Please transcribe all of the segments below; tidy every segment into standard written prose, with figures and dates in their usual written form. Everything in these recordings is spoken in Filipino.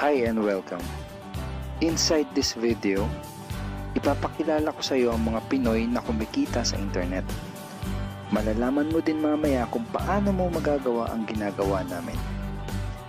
Hi and welcome. Inside this video, ipapakilala ko sa iyo ang mga Pinoy na kumikita sa internet. Malalaman mo din mamaya kung paano mo magagawa ang ginagawa namin.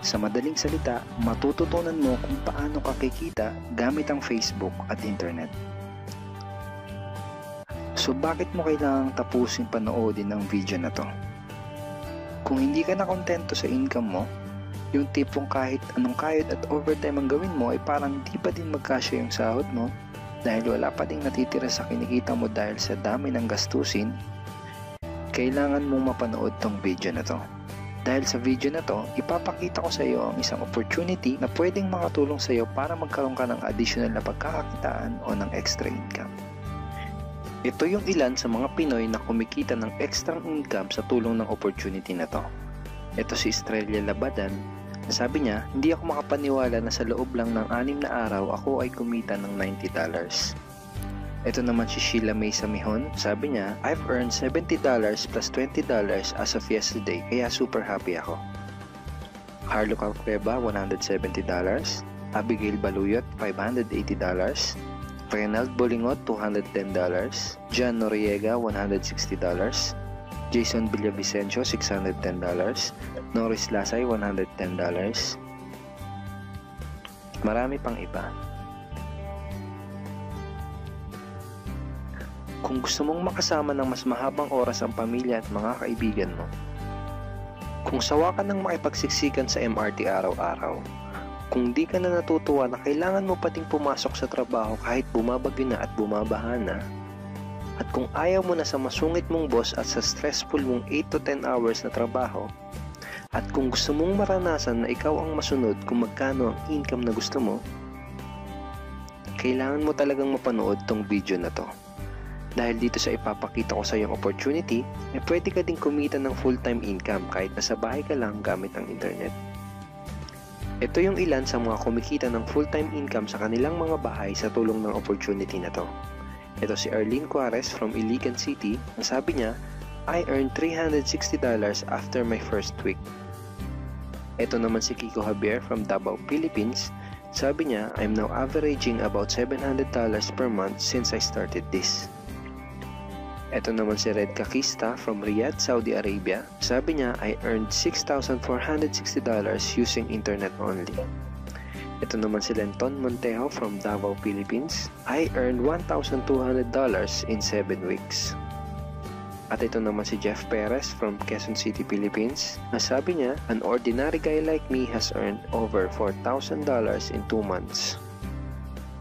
Sa madaling salita, matututunan mo kung paano ka kikita gamit ang Facebook at internet. So bakit mo kailangang tapusin panoodin ang video na to? Kung hindi ka na kontento sa income mo, yung tipong kahit anong kayod at overtime ang gawin mo ay parang di pa din magkasya yung sahod mo dahil wala pa ding natitira sa kinikita mo dahil sa dami ng gastusin, kailangan mong mapanood tong video na to. Dahil sa video na to, ipapakita ko sa iyo ang isang opportunity na pwedeng makatulong sa iyo para magkaroon ka ng additional na pagkakakitaan o ng extra income. Ito yung ilan sa mga Pinoy na kumikita ng extra income sa tulong ng opportunity na to. Ito si Estrella Labadan. Sabi niya, hindi ako makapaniwala na sa loob lang ng 6 na araw ako ay kumita ng $90. Ito naman si Sheila May Samihon. Sabi niya, I've earned $70 plus $20 as of yesterday kaya super happy ako. Harlo Calcreba, $170. Abigail Baluyot, $580. Reynald Bolingot, $210. John Noriega, $160. Jason Villavicencio, $610. Norris Lasay, $110. Marami pang iba. Kung gusto mong makasama ng mas mahabang oras ang pamilya at mga kaibigan mo, kung sawa ka ng makipagsiksikan sa MRT araw-araw, kung di ka na natutuwa na kailangan mo pating pumasok sa trabaho kahit bumabagyo na at bumabaha na, at kung ayaw mo na sa masungit mong boss at sa stressful mong 8 to 10 hours na trabaho, at kung gusto mong maranasan na ikaw ang masunod kung magkano ang income na gusto mo, kailangan mo talagang mapanood tong video na to. Dahil dito sa ipapakita ko sa iyong opportunity, pwede ka ding kumita ng full-time income kahit nasa bahay ka lang gamit ang internet. Ito yung ilan sa mga kumikita ng full-time income sa kanilang mga bahay sa tulong ng opportunity na to. Ito si Arlene Juarez from Iligan City. Ang sabi niya, I earned $360 after my first week. Ito naman si Kiko Javier from Davao, Philippines. Sabi niya, I'm now averaging about $700 per month since I started this. Ito naman si Red Kakista from Riyadh, Saudi Arabia. Sabi niya, I earned $6,460 using internet only. Ito naman si Lenton Montejo from Davao, Philippines. I earned $1,200 in 7 weeks. At ito naman si Jeff Perez from Quezon City, Philippines. Sabi niya, an ordinary guy like me has earned over $4,000 in 2 months.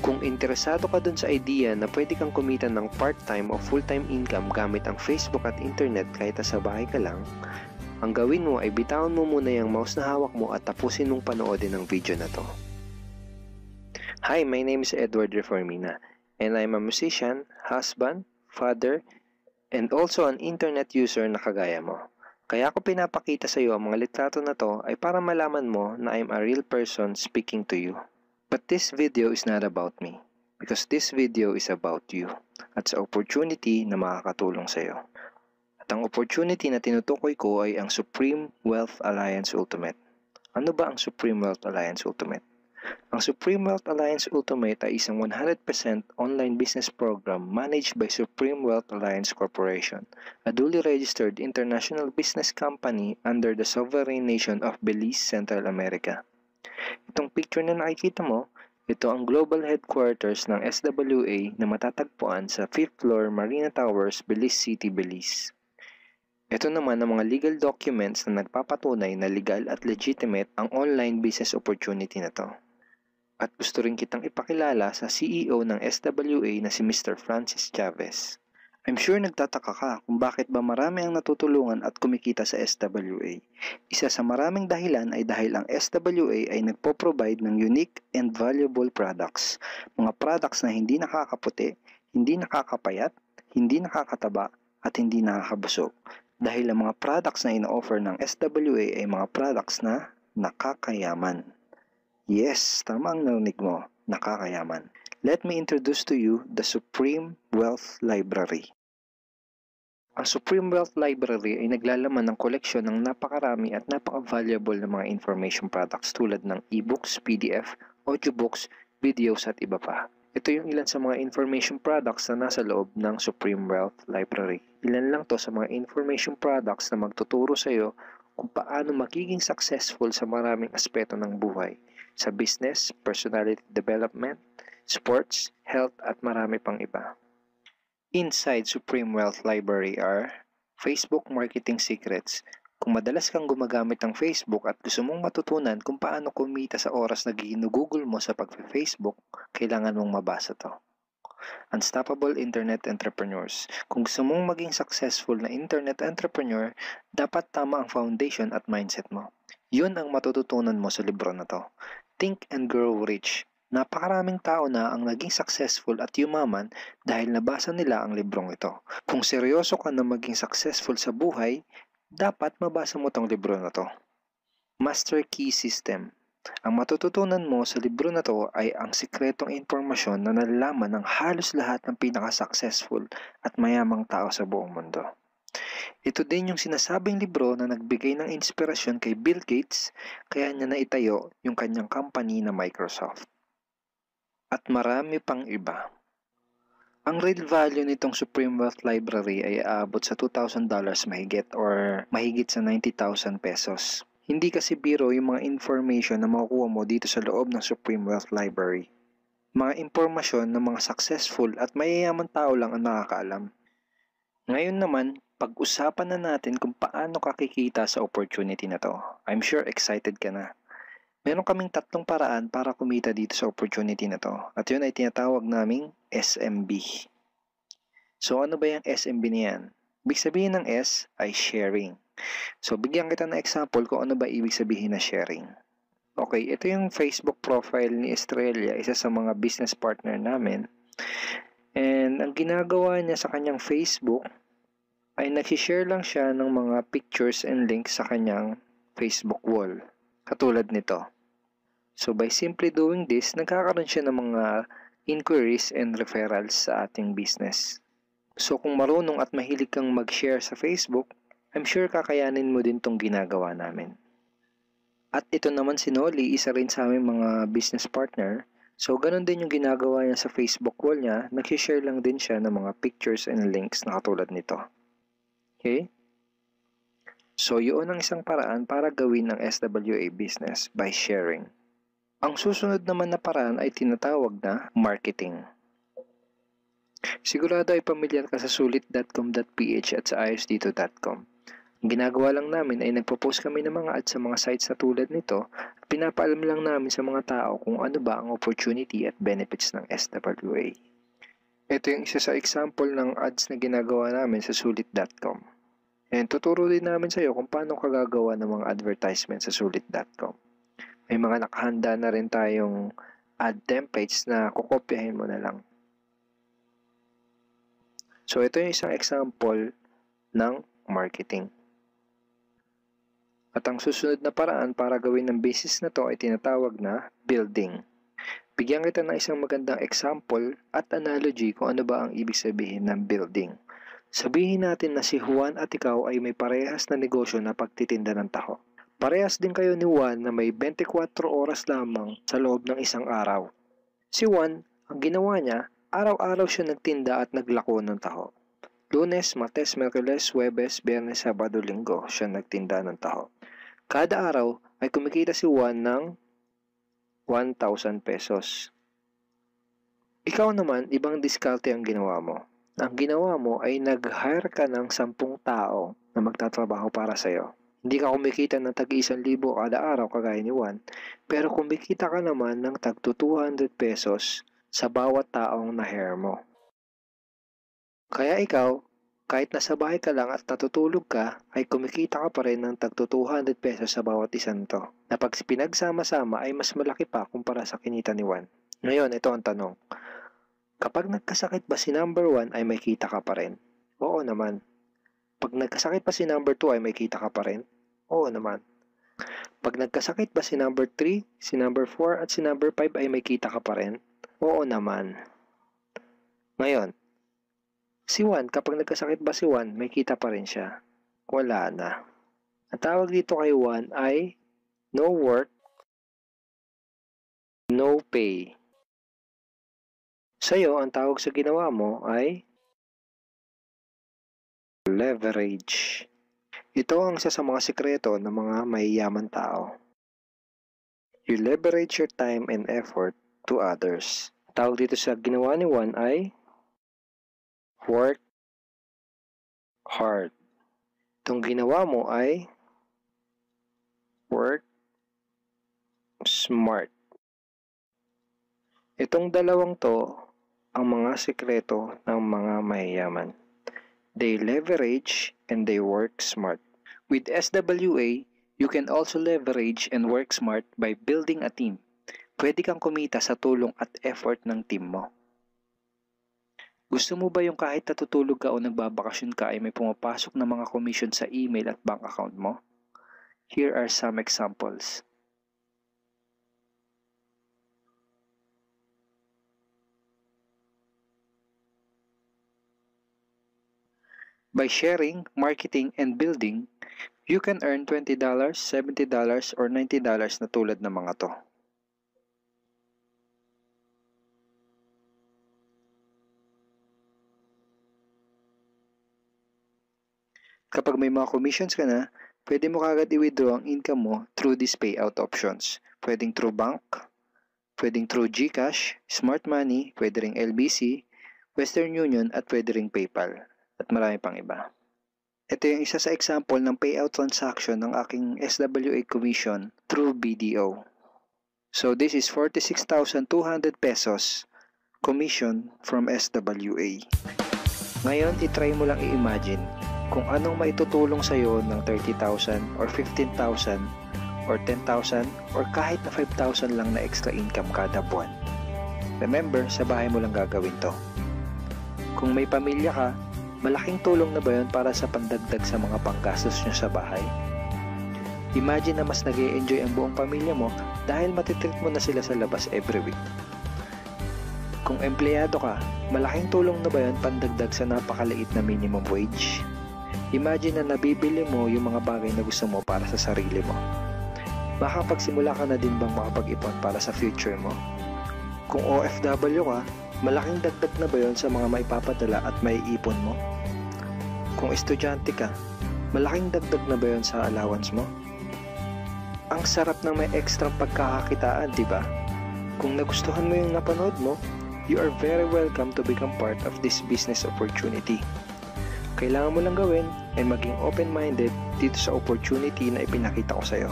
Kung interesado ka dun sa idea na pwede kang kumita ng part-time o full-time income gamit ang Facebook at internet kahit sa bahay ka lang, ang gawin mo ay bitawan mo muna yung mouse na hawak mo at tapusin mong panoodin ang video na to. Hi, my name is Edward Reformina and I'm a musician, husband, father, and also an internet user na kagaya mo. Kaya ako pinapakita sa iyo ang mga litrato na to ay para malaman mo na I'm a real person speaking to you. But this video is not about me because this video is about you at sa opportunity na makakatulong sa iyo. At ang opportunity na tinutukoy ko ay ang Supreme Wealth Alliance Ultimate. Ano ba ang Supreme Wealth Alliance Ultimate? Ang Supreme Wealth Alliance Ultimate ay isang 100% online business program managed by Supreme Wealth Alliance Corporation, a duly registered international business company under the sovereign nation of Belize, Central America. Itong picture na nakikita mo, ito ang global headquarters ng SWA na matatagpuan sa 5th floor Marina Towers, Belize City, Belize. Ito naman ang mga legal documents na nagpapatunay na legal at legitimate ang online business opportunity na to. At gusto rin kitang ipakilala sa CEO ng SWA na si Mr. Francis Chavez. I'm sure nagtataka ka kung bakit ba marami ang natutulungan at kumikita sa SWA. Isa sa maraming dahilan ay dahil ang SWA ay nagpo-provide ng unique and valuable products. Mga products na hindi nakakaputi, hindi nakakapayat, hindi nakakataba, at hindi nakakabusog. Dahil ang mga products na ino-offer ng SWA ay mga products na nakakayaman. Yes, tama ang narinig mo, nakakayaman. Let me introduce to you the Supreme Wealth Library. Ang Supreme Wealth Library ay naglalaman ng koleksyon ng napakarami at napaka-valuable na mga information products tulad ng e-books, PDF, audiobooks, videos at iba pa. Ito yung ilan sa mga information products na nasa loob ng Supreme Wealth Library. Ilan lang to sa mga information products na magtuturo sa iyo kung paano magiging successful sa maraming aspeto ng buhay, sa business, personality development, sports, health at marami pang iba. Inside Supreme Wealth Library are Facebook Marketing Secrets. Kung madalas kang gumagamit ng Facebook at gusto mong matutunan kung paano kumita sa oras na ginugugol mo sa pag-Facebook, kailangan mong mabasa to. Unstoppable Internet Entrepreneurs. Kung gusto mong maging successful na internet entrepreneur, dapat tama ang foundation at mindset mo. Yun ang matututunan mo sa libro na to. Think and Grow Rich. Napakaraming tao na ang naging successful at yumaman dahil nabasa nila ang librong ito. Kung seryoso ka na maging successful sa buhay, dapat mabasa mo tong libro na to. Master Key System. Ang matututunan mo sa libro na to ay ang sikretong impormasyon na nalalaman ng halos lahat ng pinaka-successful at mayamang tao sa buong mundo. Ito din yung sinasabing libro na nagbigay ng inspirasyon kay Bill Gates, kaya niya naitayo yung kanyang company na Microsoft. At marami pang iba. Ang real value nitong Supreme Wealth Library ay aabot sa $2,000 mahigit or mahigit sa 90,000 pesos. Hindi kasi biro yung mga information na makukuha mo dito sa loob ng Supreme Wealth Library. Mga impormasyon ng mga successful at mayayaman tao lang ang nakakaalam. Ngayon naman, pag-usapan na natin kung paano ka kikita sa opportunity na to. I'm sure excited ka na. Meron kaming 3 paraan para kumita dito sa opportunity na to. At yun ay tinatawag naming SMB. So ano ba yung SMB niyan? Ibig sabihin ng S ay sharing. So bigyan kita ng example kung ano ba ibig sabihin na sharing. Okay, ito yung Facebook profile ni Estrella, isa sa mga business partner namin. And ang ginagawa niya sa kanyang Facebook ay nag-share lang siya ng mga pictures and links sa kanyang Facebook wall. Katulad nito. So by simply doing this, nagkakaroon siya ng mga inquiries and referrals sa ating business. So kung marunong at mahilig kang mag-share sa Facebook, I'm sure kakayanin mo din tong ginagawa namin. At ito naman si Nolly, isa rin sa aming mga business partner. So ganun din yung ginagawa niya sa Facebook wall niya, nag-share lang din siya ng mga pictures and links na katulad nito. Okay? So yun ang isang paraan para gawin ng SWA business by sharing. Ang susunod naman na paraan ay tinatawag na marketing. Sigurado ay pamilyar ka sa sulit.com.ph at sa ayosdito.com. Ang ginagawa lang namin ay nagpo-post kami ng mga ads sa mga sites na tulad nito at pinapaalam lang namin sa mga tao kung ano ba ang opportunity at benefits ng SWA. Ito yung isa sa example ng ads na ginagawa namin sa sulit.com. And tuturo din namin sa iyo kung paano ka gagawa ng mga advertisement sa sulit.com. May mga nakahanda na rin tayong ad templates na kukopyahin mo na lang. So ito yung isang example ng marketing. At ang susunod na paraan para gawin ng business na to ay tinatawag na building. Bigyan kita ng isang magandang example at analogy kung ano ba ang ibig sabihin ng building. Sabihin natin na si Juan at ikaw ay may parehas na negosyo na pagtitinda ng taho. Parehas din kayo ni Juan na may 24 oras lamang sa loob ng isang araw. Si Juan, ang ginawa niya, araw-araw siya nagtinda at naglako ng taho. Lunes, Martes, Miyerkules, Huwebes, Biyernes, Sabado, Linggo siya nagtinda ng taho. Kada araw ay kumikita si Juan ng 1,000 pesos. Ikaw naman, ibang diskarte ang ginawa mo. Ang ginawa mo ay nag-hire ka ng 10 tao na magtatrabaho para sa'yo. Hindi ka kumikita ng tag-1,000 kada araw kagaya ni Juan, pero kumikita ka naman ng tag 200 pesos sa bawat taong na-hire mo. Kaya ikaw, kahit nasa bahay ka lang at natutulog ka, ay kumikita ka pa rin ng tag 200 pesos sa bawat isang to, na pag pinagsama-sama ay mas malaki pa kumpara sa kinita ni Juan. Ngayon, ito ang tanong. Kapag nagkasakit ba si number 1 ay may kita ka pa rin? Oo naman. Pag nagkasakit pa si number 2 ay may kita ka pa rin? Oo naman. Pag nagkasakit ba si number 3, si number 4 at si number 5 ay may kita ka pa rin? Oo naman. Ngayon, Si Juan, kapag nagkasakit ba si Juan, may kita pa rin siya? Wala na. Ang tawag dito kay Juan ay no work, no pay. Sa'yo, ang tawag sa ginawa mo ay leverage. Ito ang isa sa mga sikreto ng mga mayayaman tao. You leverage your time and effort to others. Tawag dito sa ginawa ni Juan ay work hard. Itong ginawa mo ay work smart. Itong dalawang to ang mga sikreto ng mga mayayaman. They leverage and they work smart. With SWA, you can also leverage and work smart by building a team. Pwede kang kumita sa tulong at effort ng team mo. Gusto mo ba yung kahit natutulog ka o nagbabakasyon ka ay may pumapasok na mga commission sa email at bank account mo? Here are some examples. By sharing, marketing, and building, you can earn $20, $70, or $90 na tulad ng mga to. Kapag may mga commissions ka na, pwede mo kagad i-withdraw ang income mo through these payout options. Pwedeng through bank, pwedeng through GCash, Smart Money, pwede ring LBC, Western Union, at pwede ring PayPal. At marami pang iba. Ito yung isa sa example ng payout transaction ng aking SWA commission through BDO. So this is 46,200 pesos commission from SWA. Ngayon, itry mo lang i-imagine kung anong maitutulong sa'yo ng 30,000 or 15,000 or 10,000 or kahit na 5,000 lang na extra income kada buwan. Remember, sa bahay mo lang gagawin to. Kung may pamilya ka, malaking tulong na ba yun para sa pandagdag sa mga panggastos nyo sa bahay? Imagine na mas nag-e-enjoy ang buong pamilya mo dahil matitreat mo na sila sa labas every week. Kung empleyado ka, malaking tulong na ba yun pandagdag sa napakaliit na minimum wage? Imagine na nabibili mo yung mga bagay na gusto mo para sa sarili mo. Makapagsimula ka na din bang makapag-ipon para sa future mo? Kung OFW ka, malaking dagdag na ba yun sa mga maipapadala at maiipon mo? Kung estudyante ka, malaking dagdag na ba yun sa allowance mo? Ang sarap ng may extra pagkakakitaan, di ba? Kung nagustuhan mo yung napanood mo, you are very welcome to become part of this business opportunity. Kailangan mo lang gawin ay maging open-minded dito sa opportunity na ipinakita ko sa'yo.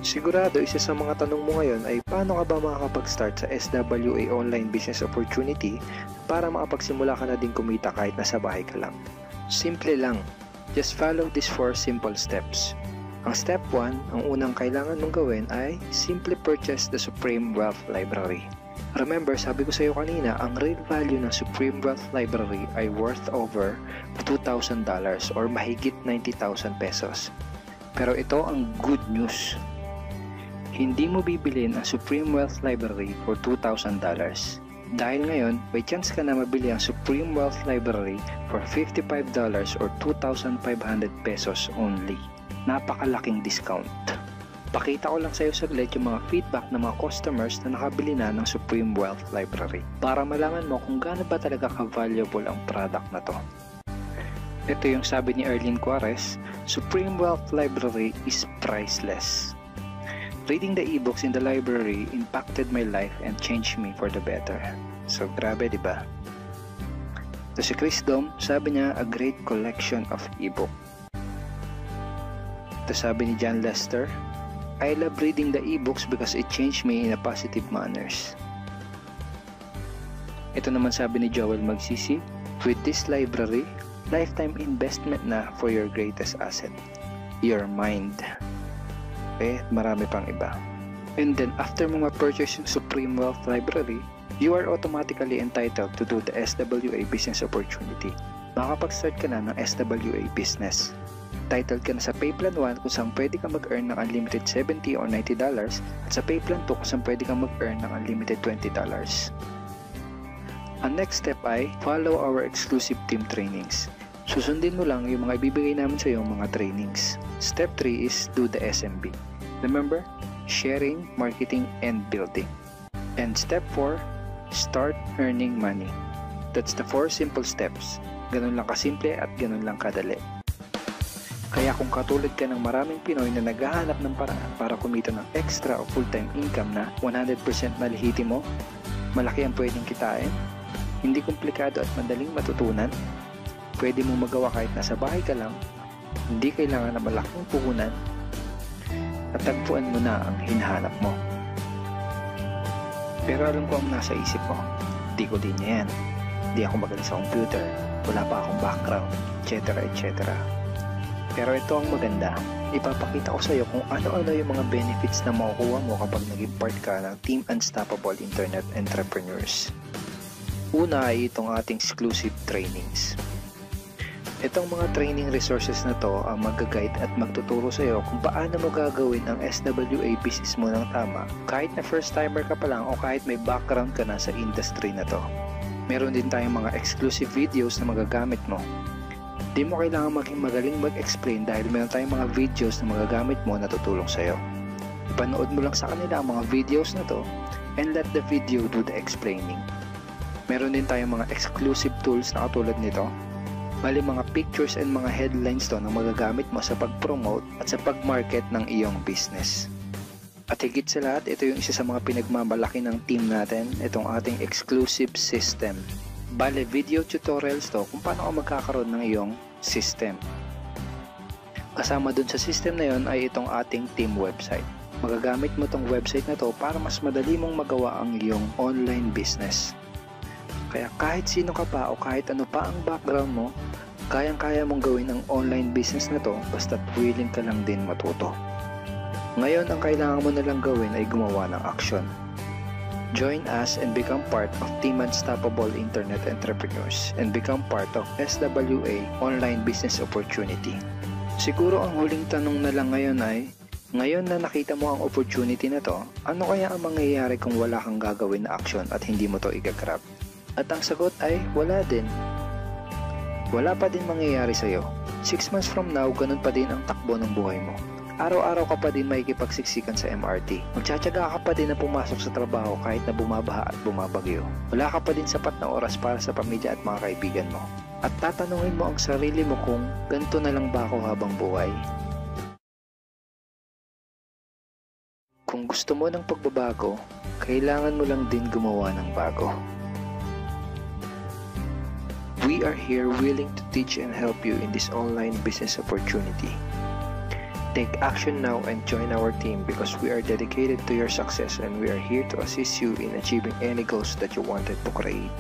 Sigurado isa sa mga tanong mo ngayon ay paano ka ba makakapag-start sa SWA online business opportunity para makapagsimula ka na din kumita kahit nasa bahay ka lang. Simple lang. Just follow these 4 simple steps. Ang step 1, ang unang kailangan mong gawin ay simply purchase the Supreme Wealth Library. Remember, sabi ko sa iyo kanina, ang real value ng Supreme Wealth Library ay worth over $2,000 or mahigit 90,000 pesos. Pero ito ang good news. Hindi mo bibilin ang Supreme Wealth Library for $2,000. Dahil ngayon, may chance ka na mabili ang Supreme Wealth Library for $55 or 2,500 pesos only. Napakalaking discount. Pakita ko lang sa iyo saglit yung mga feedback ng mga customers na nakabili na ng Supreme Wealth Library para malaman mo kung gaano ba talaga ka-valuable ang product na to. Ito yung sabi ni Erlyn Juarez, Supreme Wealth Library is priceless. Reading the ebooks in the library impacted my life and changed me for the better. So grabe, di ba? Ito si Chris Dom, sabi niya, a great collection of ebook. Ito sabi ni John Lester, I love reading the ebooks because it changed me in a positive manners. Ito naman sabi ni Joel Magsisi, with this library, lifetime investment na for your greatest asset, your mind. Okay, marami pang iba. And then after mo ma-purchase yung Supreme Wealth Library, you are automatically entitled to do the SWA business opportunity. Makakapag-start ka na ng SWA business. Titled ka na sa Payplan 1 kung saan pwede ka mag-earn ng unlimited $70 or $90 at sa Payplan 2 kung saan pwede ka mag-earn ng unlimited $20. Ang next step ay follow our exclusive team trainings. Susundin mo lang yung mga ibibigay namin sa iyo mga trainings. Step 3 is do the SMB. Remember, sharing, marketing, and building. And step 4, start earning money. That's the 4 simple steps. Ganun lang kasimple at ganun lang kadali. Kaya kung katulad ka ng maraming Pinoy na naghahanap ng paraan para kumita ng extra o full-time income na 100% malihiti mo, malaki ang pwedeng kitain, hindi komplikado at madaling matutunan, pwede mong magawa kahit nasa bahay ka lang, hindi kailangan na malaking puhunan, at tagpuan mo na ang hinahanap mo. Pero alam ko ang nasa isip mo, di ko din yan. Di ako magaling sa computer, wala pa akong background, etc. etc. Pero ito ang maganda, ipapakita ko sa iyo kung ano-ano yung mga benefits na makukuha mo kapag naging part ka ng Team Unstoppable Internet Entrepreneurs. Una ay itong ating exclusive trainings. Itong mga training resources na to ang mag-guide at magtuturo sa iyo kung paano mo gagawin ang SWA business mo ng tama kahit na first timer ka pa lang o kahit may background ka na sa industry na to. Meron din tayong mga exclusive videos na magagamit mo. Di mo kailangan maging magaling mag-explain dahil meron tayong mga videos na magagamit mo na tutulong sa iyo. Ipanood mo lang sa kanila ang mga videos na to and let the video do the explaining. Meron din tayong mga exclusive tools na katulad nito. Bali mga pictures and mga headlines to na magagamit mo sa pag-promote at sa pag-market ng iyong business. At higit sa lahat, ito yung isa sa mga pinagmamalaki ng team natin, itong ating exclusive system. Bale, video tutorials to kung paano ka magkakaroon ng iyong system. Kasama dun sa system na yon ay itong ating team website. Magagamit mo tong website na to para mas madali mong magawa ang iyong online business. Kaya kahit sino ka pa o kahit ano pa ang background mo, kayang-kaya mong gawin ang online business na to basta't willing ka lang din matuto. Ngayon, ang kailangan mo na lang gawin ay gumawa ng action. Join us and become part of Team Unstoppable Internet Entrepreneurs and become part of SWA Online Business Opportunity. Siguro ang huling tanong na lang ngayon ay, ngayon na nakita mo ang opportunity na to, ano kaya ang mangyayari kung wala kang gagawin na action at hindi mo to igagrab? At ang sagot ay, wala din. Wala pa din mangyayari sa'yo. 6 months from now, ganun pa din ang takbo ng buhay mo. Araw-araw ka pa din makikipagsiksikan sa MRT. Magtsatsaga ka pa din na pumasok sa trabaho kahit na bumabaha at bumabagyo. Wala ka pa din sapat na oras para sa pamilya at mga kaibigan mo. At tatanungin mo ang sarili mo kung ganito na lang ba ako habang buhay? Kung gusto mo ng pagbabago, kailangan mo lang din gumawa ng bago. We are here willing to teach and help you in this online business opportunity. Take action now and join our team because we are dedicated to your success and we are here to assist you in achieving any goals that you wanted to create.